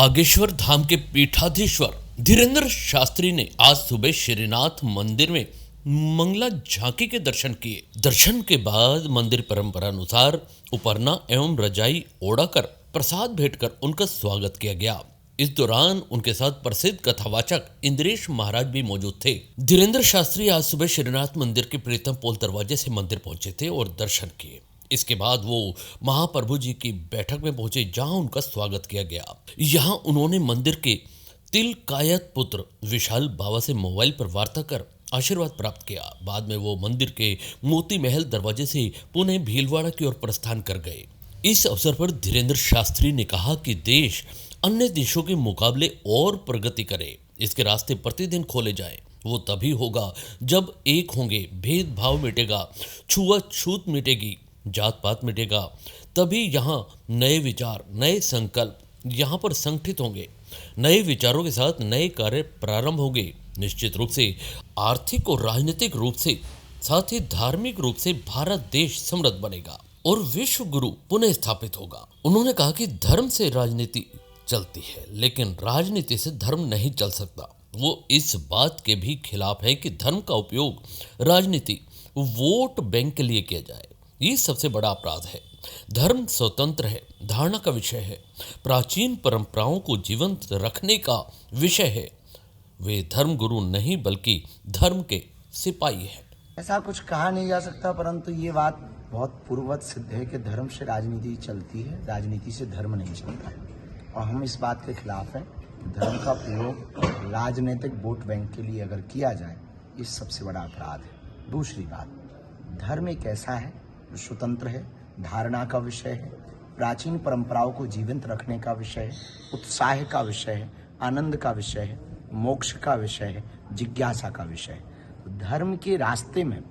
बागेश्वर धाम के पीठाधीश्वर धीरेंद्र शास्त्री ने आज सुबह श्रीनाथ मंदिर में मंगला झांकी के दर्शन किए। दर्शन के बाद मंदिर परंपरा अनुसार उपरना एवं रजाई ओढ़ाकर प्रसाद भेंट कर उनका स्वागत किया गया। इस दौरान उनके साथ प्रसिद्ध कथावाचक इंद्रेश महाराज भी मौजूद थे। धीरेंद्र शास्त्री आज सुबह श्रीनाथ मंदिर के प्रीतम पोल दरवाजे से मंदिर पहुंचे थे और दर्शन किए। इसके बाद वो महाप्रभु जी की बैठक में पहुंचे, जहां उनका स्वागत किया गया। यहां उन्होंने मंदिर के तिलकायत पुत्र विशाल बाबा से मोबाइल पर वार्ता कर आशीर्वाद प्राप्त किया। बाद में वो मंदिर के मोती महल दरवाजे से पुणे भीलवाड़ा की ओर प्रस्थान कर गए। इस अवसर पर धीरेंद्र शास्त्री ने कहा कि देश अन्य देशों के मुकाबले और प्रगति करे, इसके रास्ते प्रतिदिन खोले जाएं। वो तभी होगा जब एक होंगे, भेदभाव मिटेगा, छुआछूत मिटेगी, जात पात मिटेगा। तभी यहाँ नए विचार, नए संकल्प यहाँ पर संगठित होंगे। नए विचारों के साथ नए कार्य प्रारंभ होंगे। निश्चित रूप से आर्थिक और राजनीतिक रूप से, साथ ही धार्मिक रूप से भारत देश समृद्ध बनेगा और विश्व गुरु पुनः स्थापित होगा। उन्होंने कहा कि धर्म से राजनीति चलती है, लेकिन राजनीति से धर्म नहीं चल सकता। वो इस बात के भी खिलाफ है कि धर्म का उपयोग राजनीति, वोट बैंक के लिए किया जाए। ये सबसे बड़ा अपराध है। धर्म स्वतंत्र है, धारणा का विषय है, प्राचीन परंपराओं को जीवंत रखने का विषय है। वे धर्म गुरु नहीं बल्कि धर्म के सिपाही हैं। ऐसा कुछ कहा नहीं जा सकता, परंतु ये बात बहुत पूर्ववत सिद्ध है कि धर्म से राजनीति चलती है, राजनीति से धर्म नहीं चलता है। और हम इस बात के खिलाफ हैं। धर्म का प्रयोग राजनीतिक वोट बैंक के लिए अगर किया जाए, ये सबसे बड़ा अपराध है। दूसरी बात, धर्म एक ऐसा है जो स्वतंत्र है, धारणा का विषय है, प्राचीन परंपराओं को जीवंत रखने का विषय है, उत्साह का विषय है, आनंद का विषय है, मोक्ष का विषय है, जिज्ञासा का विषय है। तो धर्म के रास्ते में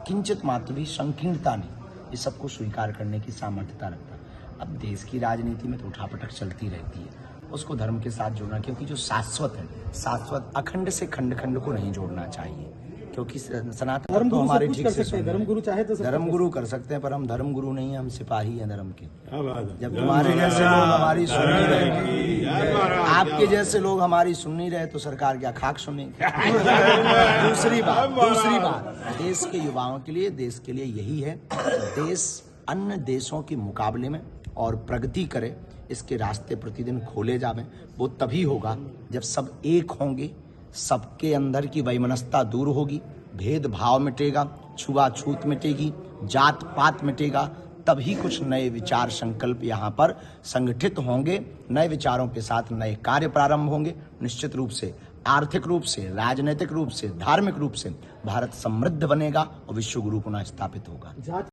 किंचित मात्र भी संकीर्णता नहीं, इस सबको स्वीकार करने की सामर्थ्यता रखता है। अब देश की राजनीति में तो उठापटक चलती रहती है, उसको धर्म के साथ जोड़ना, क्योंकि जो शाश्वत है, शाश्वत अखंड से खंड खंड को नहीं जोड़ना चाहिए, क्योंकि सनातन धर्म तो हमारे ठीक से धर्म गुरु चाहे तो धर्म गुरु कर सकते हैं, पर हम धर्म गुरु नहीं हैं, हम सिपाही हैं धर्म के। जब तुम्हारे जैसे लोग हमारी सुन नहीं रहे, आपके जैसे लोग हमारी सुन नहीं रहे, तो सरकार क्या खाक सुनेगी। दूसरी बात, देश के युवाओं के लिए, देश के लिए यही है, देश अन्य देशों के मुकाबले में और प्रगति करे, इसके रास्ते प्रतिदिन खोले जावें। वो तभी होगा जब सब एक होंगे, सबके अंदर की वैमनस्यता दूर होगी, भेदभाव मिटेगा, छुआछूत मिटेगी, जात पात मिटेगा। तभी कुछ नए विचार संकल्प यहाँ पर संगठित होंगे। नए विचारों के साथ नए कार्य प्रारंभ होंगे। निश्चित रूप से आर्थिक रूप से, राजनीतिक रूप से, धार्मिक रूप से भारत समृद्ध बनेगा और विश्व गुरु पुनः स्थापित होगा।